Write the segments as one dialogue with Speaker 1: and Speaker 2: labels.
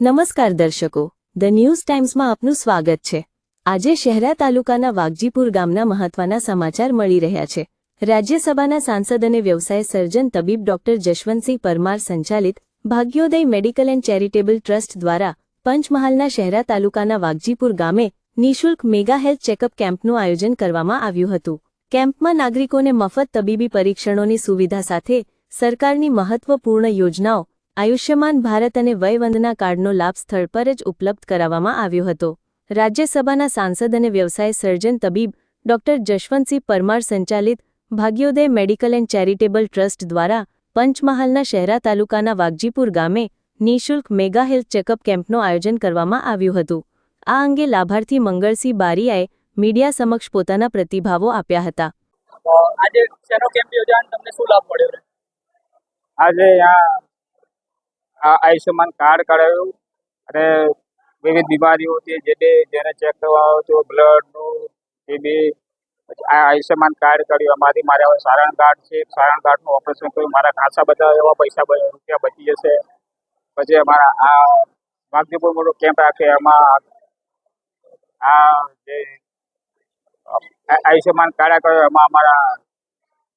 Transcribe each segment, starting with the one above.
Speaker 1: નમસ્કાર દર્શકો, the news ટાઈમ્સમાં આપનું સ્વાગત છે। આજે શહેરા તાલુકાના વાઘજીપુર ગામના મહત્વના સમાચાર મળી રહ્યા છે। રાજ્યસભાના સાંસદ અને વ્યવસાય સર્જન તબીબ ડોક્ટર જશવંતસિંહ પરમાર સંચાલિત ભાગ્યોદય મેડિકલ એન્ડ ચેરિટેબલ ટ્રસ્ટ દ્વારા પંચમહાલના શહેરા તાલુકાના વાઘજીપુર ગામે નિઃશુલ્ક મેગા હેલ્થ ચેકઅપ કેમ્પનું આયોજન કરવામાં આવ્યું હતું। કેમ્પમાં નાગરિકોને મફત તબીબી પરીક્ષણોની સુવિધા સાથે સરકારની મહત્વપૂર્ણ યોજનાઓ આયુષ્યમાન ભારત અને વયવંદના કાર્ડનો લાભ સ્થળ પર જ ઉપલબ્ધ કરાવવામાં આવ્યો હતો। રાજ્યસભાના સાંસદ અને વ્યવસાય સર્જન તબીબ ડોક્ટર જશવંતસિંહ પરમાર સંચાલિત ભાગ્યોદય મેડિકલ એન્ડ ચેરિટેબલ ટ્રસ્ટ દ્વારા પંચમહાલના શહેરા તાલુકાના વાઘજીપુર ગામે નિઃશુલ્ક મેગા હેલ્થ ચેકઅપ કેમ્પનું આયોજન કરવામાં આવ્યું હતું। આ અંગે લાભાર્થી મંગળસિંહ બારિયાએ મીડિયા સમક્ષ પોતાના પ્રતિભાવો આપ્યા હતા।
Speaker 2: આજે શેનો કેમ્પ યોજાયો તમને શું લાભ મળ્યો?
Speaker 3: આજે આયુષ્યમાન કાર્ડ કરાવ્યું અને વિવિધ બીમારીઓ હતી જેને ચેક કરવા આવ્યો હતો, બ્લડનું, ટીબી, આ આયુષ્યમાન કાર્ડ કર્યું। એમાંથી મારે હવે સારણ કાર્ડ છે, સારણ કાર્ડનું ઓપરેશન કર્યું। મારા ખાસા બધા એવા રૂપિયા બચી જશે। પછી અમારા આ વાઘજીપુર મોટો કેમ્પ રાખે એમાં આ જે આયુષ્યમાન કાર્ડ કર્યું એમાં અમારા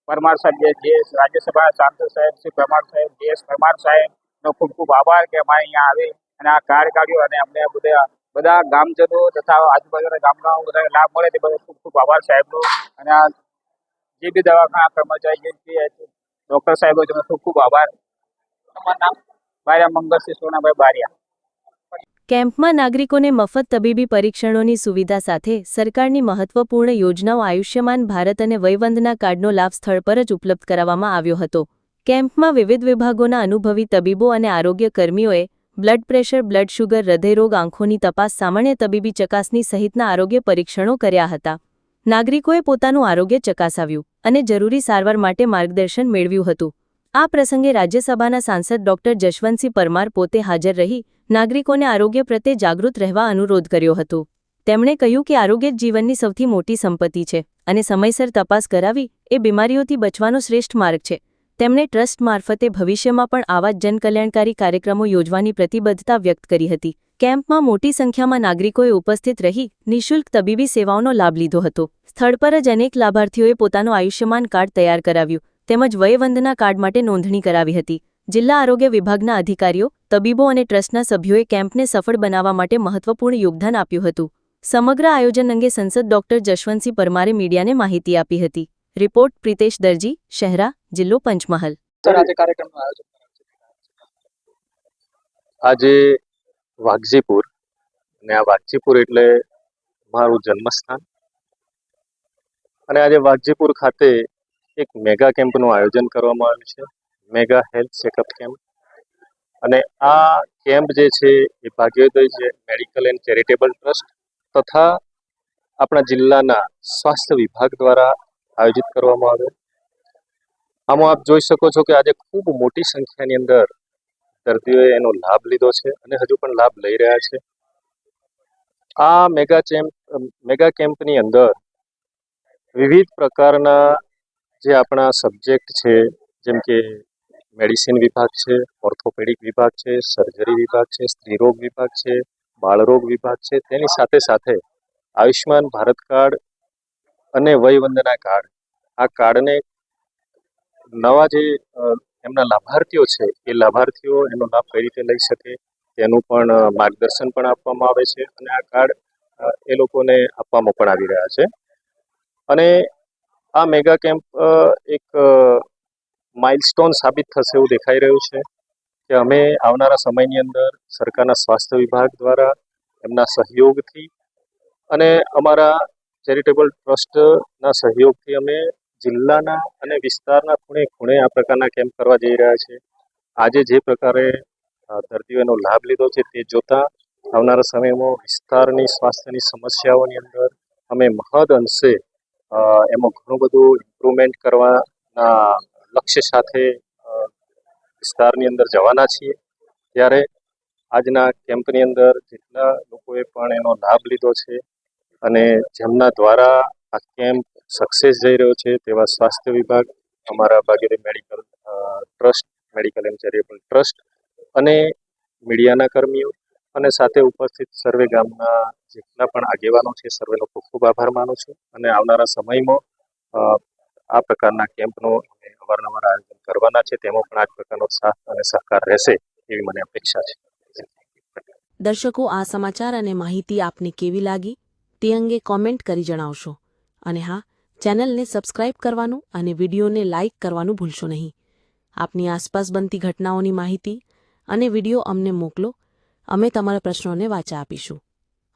Speaker 3: પરમાર સાહેબ જે રાજ્યસભા સાંસદ સાહેબ શ્રી પરમાર સાહેબ પરમાર સાહેબનો ખૂબ ખૂબ આભાર કે અમારે અહીંયા આવી અને આ કાર્ડ કાઢ્યું અને અમને બધા ગામજનો તથા આજુબાજુના ગામના બધા લાભ મળે તે બધા ખૂબ ખૂબ આભાર સાહેબનો। અને આ જે બી દવાખાના કર્મચારી જે ડૉક્ટર સાહેબો તેનો ખૂબ ખૂબ આભાર। તમારું નામ? બારિયા મંગળસિંહ સોનાભાઈ બારિયા।
Speaker 1: કેમ્પમાં નાગરિકોને મફત તબીબી પરીક્ષણોની સુવિધા સાથે સરકારની મહત્વપૂર્ણ યોજનાઓ આયુષ્યમાન ભારત અને વયવંદના કાર્ડનો લાભ સ્થળ પર જ ઉપલબ્ધ કરાવવામાં આવ્યો હતો। કેમ્પમાં વિવિધ વિભાગોના અનુભવી તબીબો અને આરોગ્ય કર્મીઓએ બ્લડ પ્રેશર, બ્લડ શુગર, હૃદયરોગ, આંખોની તપાસ, સામાન્ય તબીબી ચકાસણી સહિતના આરોગ્ય પરીક્ષણો કર્યા હતા। નાગરિકોએ પોતાનું આરોગ્ય ચકાસાવ્યું અને જરૂરી સારવાર માટે માર્ગદર્શન મેળવ્યું હતું। આ પ્રસંગે રાજ્યસભાના સાંસદ ડોક્ટર જશવંતસિંહ પરમાર પોતે હાજર રહી નાગરિકોને આરોગ્ય પ્રત્યે જાગૃત રહેવા અનુરોધ કર્યો હતો। તેમણે કહ્યું કે આરોગ્ય જ જીવનની સૌથી મોટી સંપત્તિ છે અને સમયસર તપાસ કરાવી એ બીમારીઓથી બચવાનો શ્રેષ્ઠ માર્ગ છે। તેમણે ટ્રસ્ટ મારફતે ભવિષ્યમાં પણ આવા જ જનકલ્યાણકારી કાર્યક્રમો યોજવાની પ્રતિબદ્ધતા વ્યક્ત કરી હતી। કેમ્પમાં મોટી સંખ્યામાં નાગરિકોએ ઉપસ્થિત રહી નિઃશુલ્ક તબીબી સેવાઓનો લાભ લીધો હતો। સ્થળ પર જ અનેક લાભાર્થીઓએ પોતાનું આયુષ્યમાન કાર્ડ તૈયાર કરાવ્યું તેમજ વયવંદના કાર્ડ માટે નોંધણી કરાવી હતી। જિલ્લા આરોગ્ય વિભાગના અધિકારીઓ, તબીબો અને ટ્રસ્ટના સભ્યોએ કેમ્પને સફળ બનાવવા માટે મહત્વપૂર્ણ યોગદાન આપ્યું હતું। સમગ્ર આયોજન અંગે સંસદ ડોક્ટર જશવંતસિંહ પરમારે મીડિયાને માહિતી આપી હતી। રિપોર્ટ પ્રિતેશ દરજી, શહેરા, જિલ્લો પંચમહાલ।
Speaker 4: આજે વાઘજીપુર અને આ વાઘજીપુર એટલે મારું જન્મસ્થાન અને આજે વાઘજીપુર ખાતે એક મેગા કેમ્પનું આયોજન કરવામાં આવ્યું છે, મેગા હેલ્થ ચેકઅપ કેમ્પ। અને આ કેમ્પ જે છે એ ભાગ્યોદય છે મેડિકલ એન્ડ ચેરિટેબલ ટ્રસ્ટ તથા આપણા જિલ્લાના સ્વાસ્થ્ય વિભાગ દ્વારા આયોજિત કરવામાં આવ્યો। આમાં આપ જોઈ શકો છો કે આજે ખૂબ મોટી સંખ્યાની અંદર દર્દીઓએ એનો લાભ લીધો છે અને હજુ પણ લાભ લઈ રહ્યા છે। આ મેગા કેમ્પની અંદર વિવિધ પ્રકારના જે આપણા સબ્જેક્ટ છે જેમ કે મેડિસિન વિભાગ છે, ઓર્થોપેડિક વિભાગ છે, સર્જરી વિભાગ છે, સ્ત્રીરોગ વિભાગ છે, બાળરોગ વિભાગ છે, તેની સાથે સાથે આયુષ્યમાન ભારત કાર્ડ અને વયવંદના કાર્ડ, આ કાર્ડને નવા જે એમના લાભાર્થીઓ છે એ લાભાર્થીઓ એનો લાભ કઈ રીતે લઈ શકે તેનું પણ માર્ગદર્શન પણ આપવામાં આવે છે અને આ કાર્ડ એ લોકોને આપવામાં પણ આવી રહ્યા છે। અને આ મેગા કેમ્પ એક માઇલસ્ટોન સાબિત થશે એવું દેખાઈ રહ્યું છે કે અમે આવનારા સમયની અંદર સરકારના સ્વાસ્થ્ય વિભાગ દ્વારા એમના સહયોગથી અને અમારા ચેરિટેબલ ટ્રસ્ટના સહયોગથી અમે જિલ્લાના અને વિસ્તારના ખૂણે ખૂણે આ પ્રકારના કેમ્પ કરવા જઈ રહ્યા છે। આજે જે પ્રકારે દર્દીઓનો લાભ લીધો છે તે જોતા આવનારા સમયમાં વિસ્તારની સ્વાસ્થ્યની સમસ્યાઓની અંદર અમે મહદ અંશે એમાં ઘણું બધું ઇમ્પ્રુવમેન્ટ કરવાના લક્ષ્ય સાથે વિસ્તારની અંદર જવાના છીએ। ત્યારે આજના કેમ્પની અંદર જેટલા લોકોએ પણ એનો લાભ લીધો છે અને જેમના દ્વારા આ કેમ્પ સક્સેસ જઈ રહ્યો છે તેવા સ્વાસ્થ્ય વિભાગ, અમારા ભાગ્યોદય medical trust, medical and charitable trust અને મીડિયાના કર્મીઓ અને સાથે ઉપસ્થિત સર્વે ગામના જેટલા પણ આગેવાનો છે સર્વેનો ખૂબ ખૂબ આભાર માનું છું અને આવનારા સમયમાં આ પ્રકારના કેમ્પનો અમે અવારનવાર આયોજન કરવાના છે તેમાં પણ આ પ્રકારનો સાથ અને સહકાર રહેશે એવી મને અપેક્ષા છે.
Speaker 5: દર્શકો, આ સમાચાર અને માહિતી આપને કેવી લાગી તે અંગે કોમેન્ટ કરી જણાવશો. અને હા, ચેનલને સબસ્ક્રાઇબ કરવાનું અને વિડીયોને લાઇક કરવાનું ભૂલશો નહીં. આપની આસપાસ બનતી ઘટનાઓની માહિતી અને વિડીયો અમને મોકલો. અમે તમારા પ્રશ્નોને વાચા આપીશું.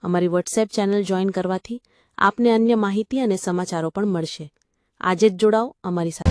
Speaker 5: અમારી વોટ્સએપ ચેનલ જોઈન કરવાથી આપને અન્ય માહિતી અને સમાચારો પણ મળશે. આજે જ જોડાઓ અમારી સાથે.